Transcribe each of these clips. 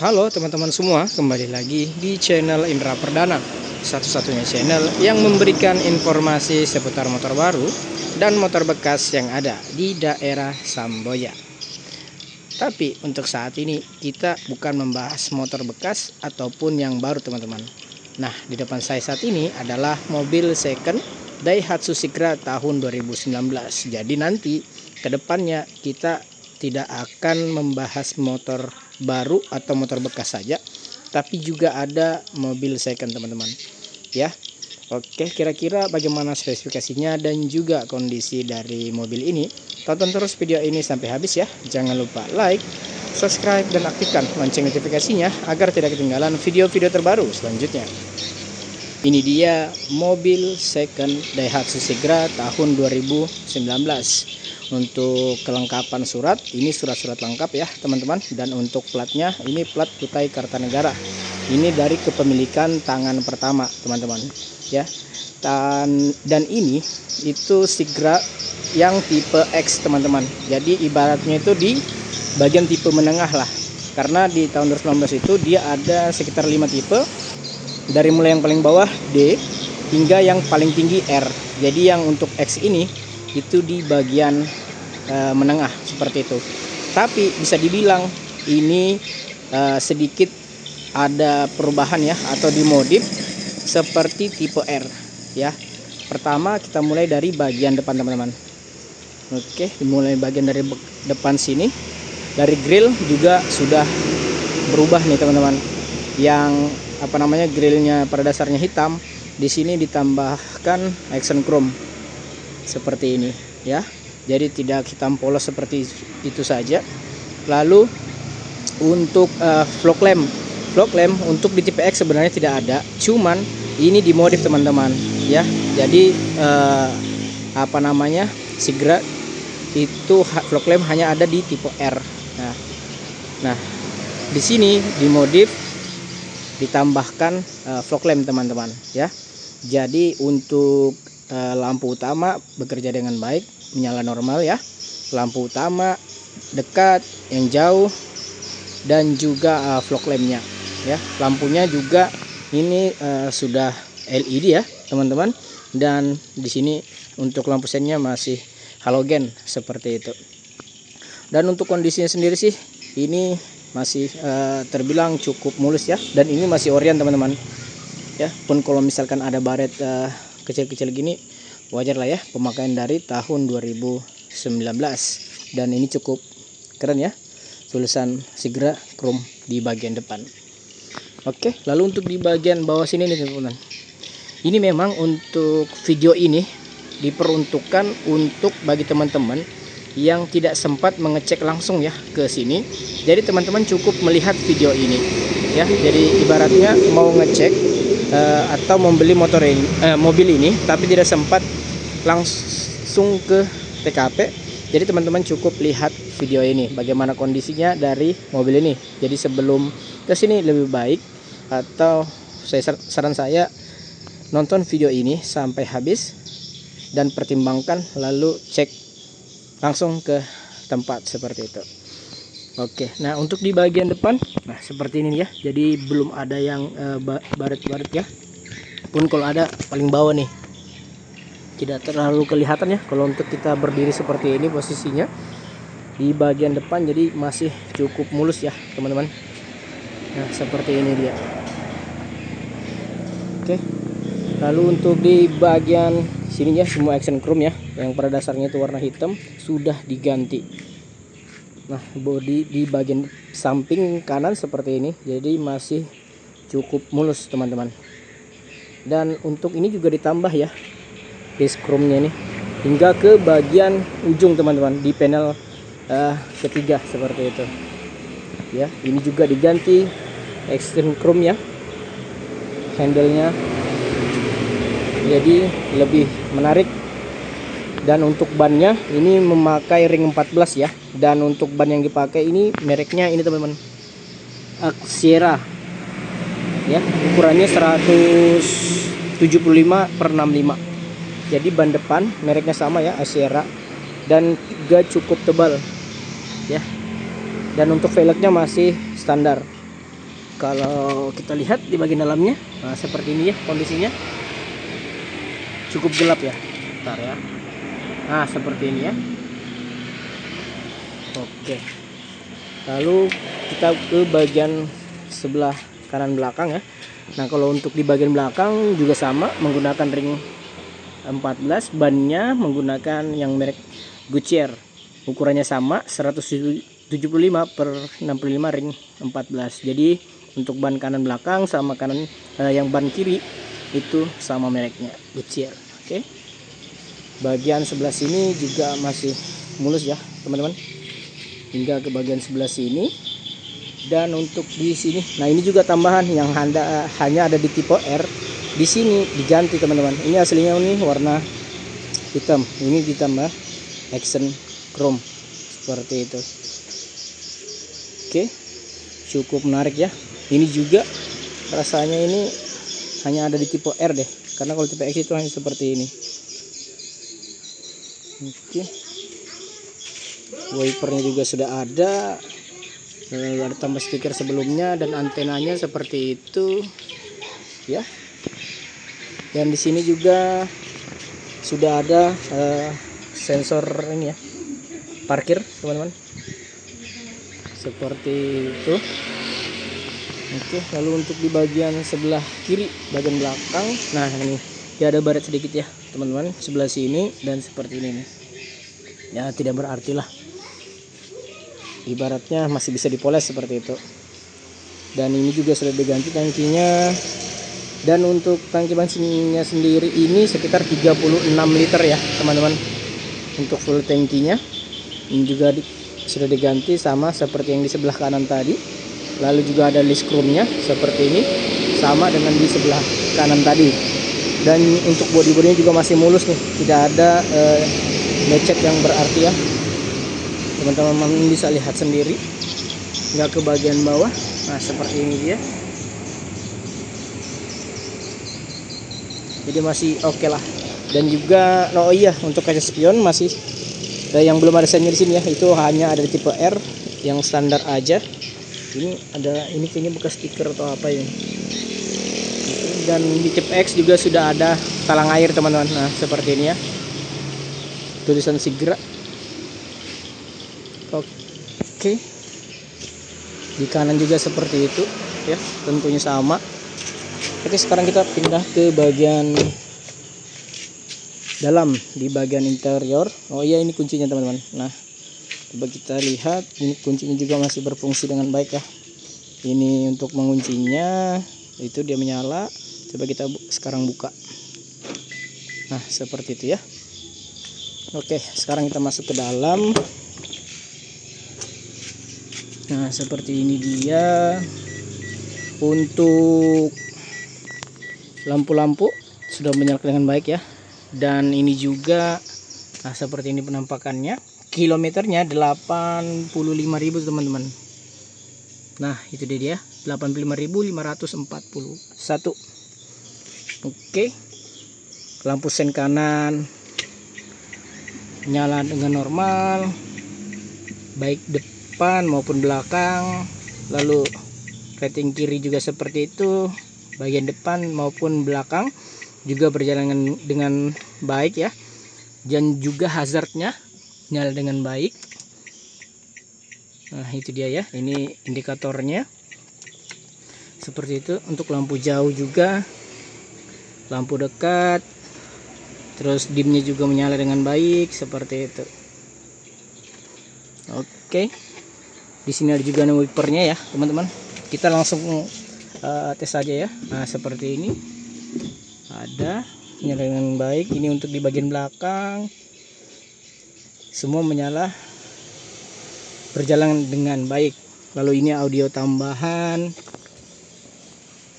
Halo teman-teman semua, kembali lagi di channel Indra Perdana, satu-satunya channel yang memberikan informasi seputar motor baru dan motor bekas yang ada di daerah Samboja. Tapi untuk saat ini kita bukan membahas motor bekas ataupun yang baru teman-teman. Nah, di depan saya saat ini adalah mobil second Daihatsu Sigra tahun 2019. Jadi nanti kedepannya kita tidak akan membahas motor baru atau motor bekas saja, tapi juga ada mobil second teman-teman ya. Oke, kira-kira bagaimana spesifikasinya dan juga kondisi dari mobil ini? Tonton terus video ini sampai habis ya. Jangan lupa like, subscribe, dan aktifkan lonceng notifikasinya agar tidak ketinggalan video-video terbaru selanjutnya. Ini dia mobil second Daihatsu Sigra tahun 2019. Untuk kelengkapan surat, ini surat-surat lengkap ya teman-teman. Dan untuk platnya, ini plat Kutai Kartanegara. Ini dari kepemilikan tangan pertama teman-teman ya. Dan ini itu Sigra yang tipe X teman-teman. Jadi ibaratnya itu di bagian tipe menengah lah. Karena di tahun 2019 itu dia ada sekitar 5 tipe. Dari mulai yang paling bawah D hingga yang paling tinggi R. Jadi yang untuk X ini itu di bagian menengah seperti itu. Tapi bisa dibilang ini sedikit ada perubahan ya, atau dimodif seperti tipe R ya. Pertama kita mulai dari bagian depan teman-teman. Oke, dimulai bagian dari depan sini. Dari grill juga sudah berubah nih teman-teman. Yang grillnya pada dasarnya hitam, di sini ditambahkan action chrome seperti ini ya. Jadi tidak hitam polos seperti itu saja. Lalu untuk fog lamp untuk di tipe X sebenarnya tidak ada, cuman ini dimodif teman-teman ya. Jadi Sigra itu fog lamp hanya ada di tipe R. Nah, di sini dimodif, ditambahkan fog lamp teman-teman ya. Jadi untuk lampu utama bekerja dengan baik, menyala normal ya. Lampu utama dekat, yang jauh, dan juga fog lampnya ya. Lampunya juga ini sudah LED ya teman-teman. Dan di sini untuk lampu sennya masih halogen seperti itu. Dan untuk kondisinya sendiri sih ini masih terbilang cukup mulus ya. Dan ini masih orian teman-teman ya. Pun kalau misalkan ada baret kecil-kecil gini, wajar lah ya, pemakaian dari tahun 2019. Dan ini cukup keren ya, tulisan Sigra chrome di bagian depan. Oke, lalu untuk di bagian bawah sini nih teman-teman, ini memang untuk video ini diperuntukkan untuk bagi teman-teman yang tidak sempat mengecek langsung ya ke sini. Jadi teman-teman cukup melihat video ini ya. Jadi ibaratnya mau ngecek atau membeli mobil ini tapi tidak sempat langsung ke TKP, jadi teman-teman cukup lihat video ini bagaimana kondisinya dari mobil ini. Jadi sebelum ke sini lebih baik, atau saran saya nonton video ini sampai habis dan pertimbangkan, lalu cek langsung ke tempat seperti itu. Oke, nah untuk di bagian depan, nah seperti ini ya. Jadi belum ada yang baret-baret ya. Pun kalau ada paling bawah nih, tidak terlalu kelihatan ya kalau untuk kita berdiri seperti ini posisinya di bagian depan. Jadi masih cukup mulus ya teman-teman. Nah seperti ini dia. Oke, lalu untuk di bagian sini ya, semua action chrome ya, yang pada dasarnya itu warna hitam sudah diganti. Nah, bodi di bagian samping kanan seperti ini, jadi masih cukup mulus teman-teman. Dan untuk ini juga ditambah ya disc chrome-nya ini hingga ke bagian ujung teman-teman, di panel ketiga seperti itu ya. Ini juga diganti action chrome ya, handle-nya jadi lebih menarik. Dan untuk bannya ini memakai ring 14 ya. Dan untuk ban yang dipakai ini mereknya ini teman-teman, Axiera ya, ukurannya 175/65. Jadi ban depan mereknya sama ya, Axiera, dan juga cukup tebal ya. Dan untuk velgnya masih standar Kalau kita lihat di bagian dalamnya, nah seperti ini ya kondisinya, cukup gelap ya. Bentar ya. Nah seperti ini ya. Oke, lalu kita ke bagian sebelah kanan belakang ya. Nah kalau untuk di bagian belakang juga sama, menggunakan ring 14, bannya menggunakan yang merek Goodyear, ukurannya sama 175 per 65 ring 14. Jadi untuk ban kanan belakang sama kanan yang ban kiri itu sama mereknya Goodyear. Oke, bagian sebelah sini juga masih mulus ya teman-teman, hingga ke bagian sebelah sini. Dan untuk di sini, nah ini juga tambahan yang hanya ada di tipe R, di sini diganti teman-teman. Ini aslinya ini warna hitam, ini ditambah action chrome seperti itu. Oke, cukup menarik ya. Ini juga rasanya ini hanya ada di tipe R deh, karena kalau tipe X itu hanya seperti ini. Oke, wipernya juga sudah ada tambah stiker sebelumnya, dan antenanya seperti itu ya. Dan di sini juga sudah ada sensor ini ya, parkir teman-teman, seperti itu. Oke, lalu untuk di bagian sebelah kiri, bagian belakang, nah ini dia ada baret sedikit ya teman-teman, sebelah sini dan seperti ini nih. Ya tidak berarti lah, ibaratnya masih bisa dipoles seperti itu. Dan ini juga sudah diganti tangkinya. Dan untuk tangki bensinnya sendiri ini sekitar 36 liter ya teman-teman, untuk full tangkinya. Ini juga sudah diganti sama seperti yang di sebelah kanan tadi. Lalu juga ada list chrome-nya seperti ini, sama dengan di sebelah kanan tadi. Dan untuk bodi-bodinya juga masih mulus nih, tidak ada lecet yang berarti ya. Teman-teman bisa lihat sendiri, nggak ke bagian bawah. Nah seperti ini dia. Jadi masih oke lah. Dan juga oh iya, untuk kaca spion masih yang belum ada sennya di sini ya, itu hanya ada di tipe R yang standar aja. Ini ada, ini kayaknya bekas stiker atau apa ini. Dan di tipe X juga sudah ada talang air teman-teman. Nah seperti ini ya, tulisan Sigra. Oke, di kanan juga seperti itu ya, tentunya sama. Oke, sekarang kita pindah ke bagian dalam, di bagian interior. Oh iya, ini kuncinya teman-teman. Nah coba kita lihat, ini kuncinya juga masih berfungsi dengan baik ya. Ini untuk menguncinya, itu dia menyala. Coba kita sekarang buka. Nah seperti itu ya. Oke, sekarang kita masuk ke dalam. Nah seperti ini dia. Untuk lampu-lampu sudah menyala dengan baik ya. Dan ini juga, nah seperti ini penampakannya. Kilometernya 85.000 teman-teman. Nah itu dia 85.541. Oke, lampu sen kanan nyala dengan normal, baik depan maupun belakang. Lalu rating kiri juga seperti itu, bagian depan maupun belakang juga berjalan dengan baik ya. Dan juga hazardnya nyala dengan baik. Nah itu dia ya, ini indikatornya seperti itu. Untuk lampu jauh juga, lampu dekat, terus dimnya juga menyala dengan baik seperti itu. Oke, di sini ada juga wipernya ya teman-teman. Kita langsung tes saja ya. Nah seperti ini, ada menyala dengan baik. Ini untuk di bagian belakang, semua menyala, berjalan dengan baik. Lalu ini audio tambahan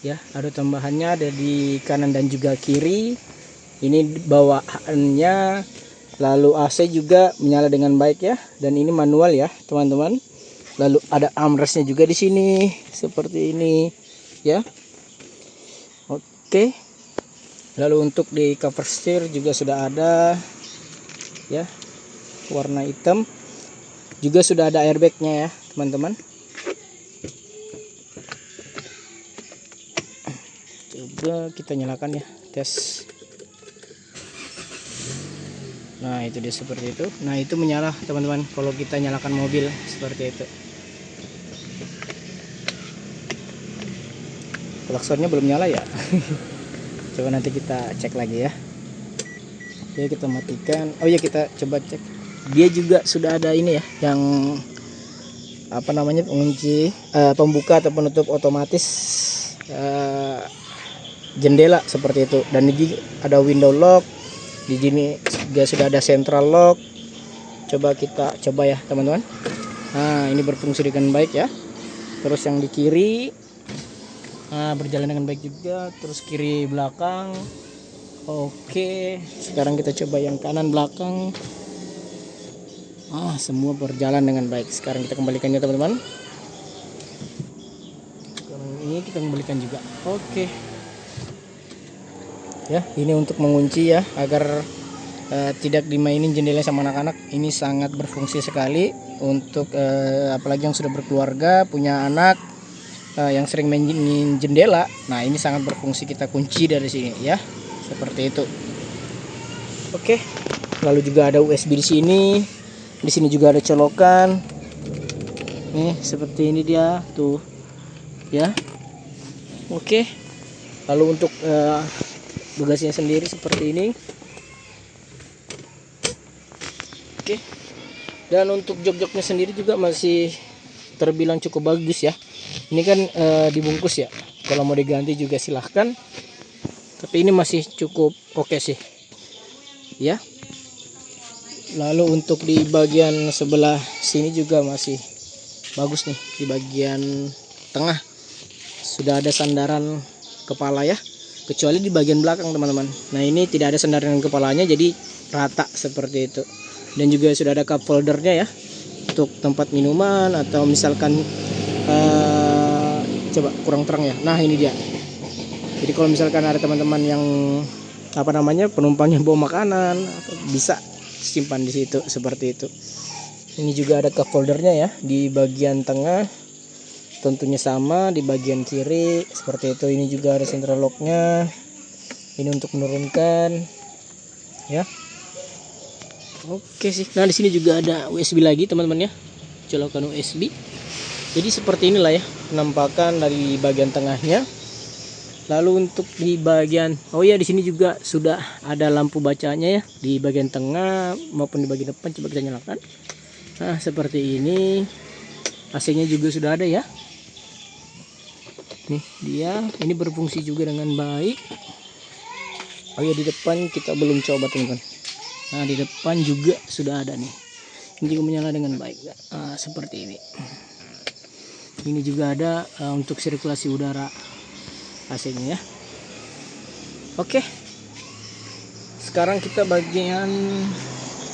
ya, audio tambahannya ada di kanan dan juga kiri. Ini bawaannya. Lalu AC juga menyala dengan baik ya, dan ini manual ya teman-teman. Lalu ada armrestnya juga di sini seperti ini ya. Oke, lalu untuk di cover steer juga sudah ada ya, warna hitam. Juga sudah ada airbagnya ya teman-teman. Coba kita nyalakan ya, tes. Nah itu dia seperti itu. Nah itu menyala teman-teman kalau kita nyalakan mobil seperti itu. Klaksonnya belum nyala ya. Coba nanti kita cek lagi ya. Oke, kita matikan. Oh ya, kita coba cek. Dia juga sudah ada ini ya, yang apa namanya, pengunci pembuka atau penutup otomatis jendela seperti itu. Dan ini ada window lock. Di sini juga sudah ada central lock. Coba kita coba ya teman-teman. Nah ini berfungsi dengan baik ya. Terus yang di kiri, nah berjalan dengan baik juga. Terus kiri belakang. Oke, sekarang kita coba yang kanan belakang. Semua berjalan dengan baik. Sekarang kita kembalikan ya teman-teman. Sekarang ini kita kembalikan juga. Oke. Ya, ini untuk mengunci ya, agar tidak dimainin jendela sama anak-anak. Ini sangat berfungsi sekali untuk apalagi yang sudah berkeluarga, punya anak yang sering mainin jendela. Nah, ini sangat berfungsi, kita kunci dari sini ya. Seperti itu. Oke. Lalu juga ada USB di sini. Di sini juga ada colokan. Nih, seperti ini dia tuh. Ya. Oke. Lalu untuk bagasinya sendiri seperti ini. Oke. Dan untuk jok-joknya sendiri juga masih terbilang cukup bagus ya. Ini kan dibungkus ya. Kalau mau diganti juga silahkan. Tapi ini masih cukup oke sih. Ya. Lalu untuk di bagian sebelah sini juga masih bagus nih. Di bagian tengah sudah ada sandaran kepala ya. Kecuali di bagian belakang teman-teman. Nah ini tidak ada sandaran kepalanya, jadi rata seperti itu. Dan juga sudah ada cup holdernya ya, untuk tempat minuman atau misalkan coba kurang terang ya. Nah ini dia. Jadi kalau misalkan ada teman-teman yang apa namanya, penumpangnya bawa makanan, bisa simpan di situ seperti itu. Ini juga ada cup holdernya ya di bagian tengah. Tentunya sama di bagian kiri seperti itu. Ini juga ada central locknya. Ini untuk menurunkan ya. Oke sih. Nah di sini juga ada USB lagi teman-teman ya, colokan USB. Jadi seperti inilah ya penampakan dari bagian tengahnya. Lalu untuk di bagian, oh ya di sini juga sudah ada lampu bacanya ya di bagian tengah maupun di bagian depan. Coba kita nyalakan. Nah seperti ini. AC-nya juga sudah ada ya. Nih dia, ini berfungsi juga dengan baik. Oh ya di depan kita belum coba teman-teman. Nah di depan juga sudah ada nih. Ini juga menyala dengan baik. Seperti ini. Ini juga ada untuk sirkulasi udara AC-nya ya. Oke. Sekarang kita bagian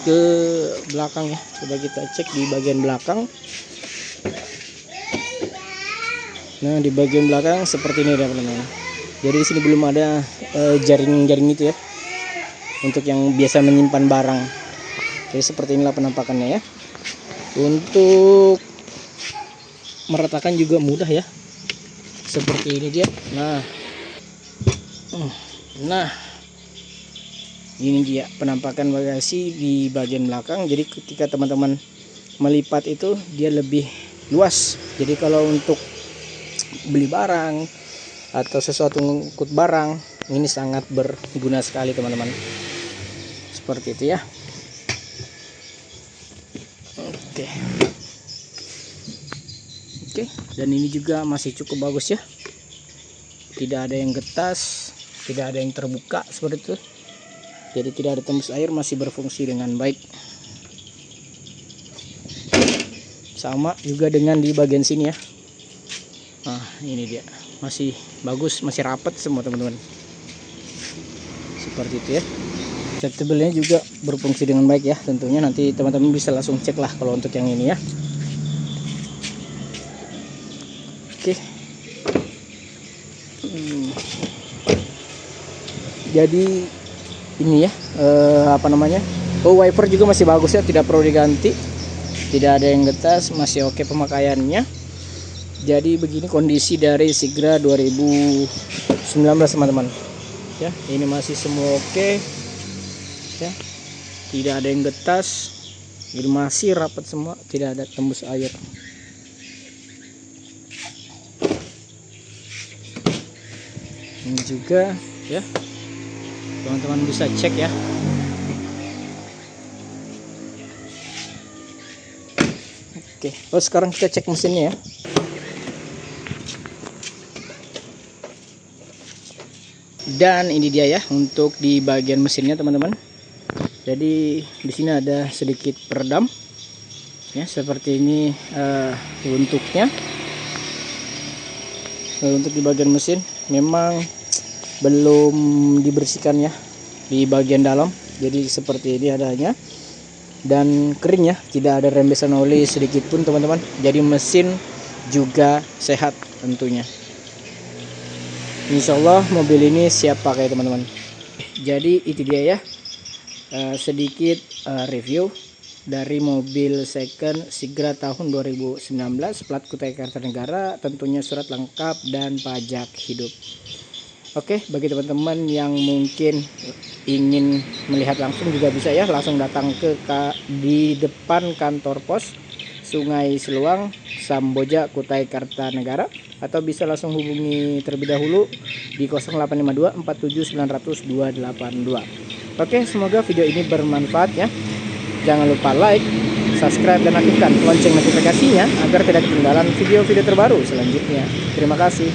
ke belakang ya. Coba kita cek di bagian belakang. Nah di bagian belakang seperti ini teman-teman. Jadi di sini belum ada jaring-jaring itu ya, untuk yang biasa menyimpan barang. Jadi seperti inilah penampakannya ya. Untuk meratakan juga mudah ya. Seperti ini dia. Nah ini dia penampakan bagasi di bagian belakang. Jadi ketika teman-teman melipat itu dia lebih luas. Jadi kalau untuk beli barang atau sesuatu ngangkut barang, ini sangat berguna sekali teman-teman. Seperti itu ya. Oke, dan ini juga masih cukup bagus ya. Tidak ada yang getas, tidak ada yang terbuka seperti itu. Jadi tidak ada tembus air, masih berfungsi dengan baik. Sama juga dengan di bagian sini ya. Nah ini dia, masih bagus, masih rapat semua teman-teman. Seperti itu ya. Adjustable-nya juga berfungsi dengan baik ya. Tentunya nanti teman-teman bisa langsung cek lah kalau untuk yang ini ya. Oke. Jadi ini ya, apa namanya, wiper juga masih bagus ya, tidak perlu diganti, tidak ada yang getas, masih oke pemakaiannya. Jadi begini kondisi dari Sigra 2019 teman-teman. Ya, ini masih semua oke. Ya, tidak ada yang getas, ini masih rapat semua, tidak ada tembus air. Ini juga ya, teman-teman bisa cek ya. Oke, sekarang kita cek mesinnya ya. Dan ini dia ya untuk di bagian mesinnya teman-teman. Jadi di sini ada sedikit peredam ya, seperti ini bentuknya. Untuk di bagian mesin memang belum dibersihkan ya di bagian dalam, jadi seperti ini adanya, dan kering ya, tidak ada rembesan oli sedikit pun teman-teman. Jadi mesin juga sehat tentunya. Insya Allah mobil ini siap pakai teman-teman. Jadi itu dia ya, sedikit review dari mobil second Sigra tahun 2019, plat Kutai Kartanegara, tentunya surat lengkap dan pajak hidup. Oke, bagi teman-teman yang mungkin ingin melihat langsung juga bisa ya, langsung datang di depan kantor pos Sungai Seluang, Samboja, Kutai Kartanegara, atau bisa langsung hubungi terlebih dahulu di 0852 47 900 282. Oke, semoga video ini bermanfaat ya. Jangan lupa like, subscribe, dan aktifkan lonceng notifikasinya agar tidak ketinggalan video-video terbaru selanjutnya. Terima kasih.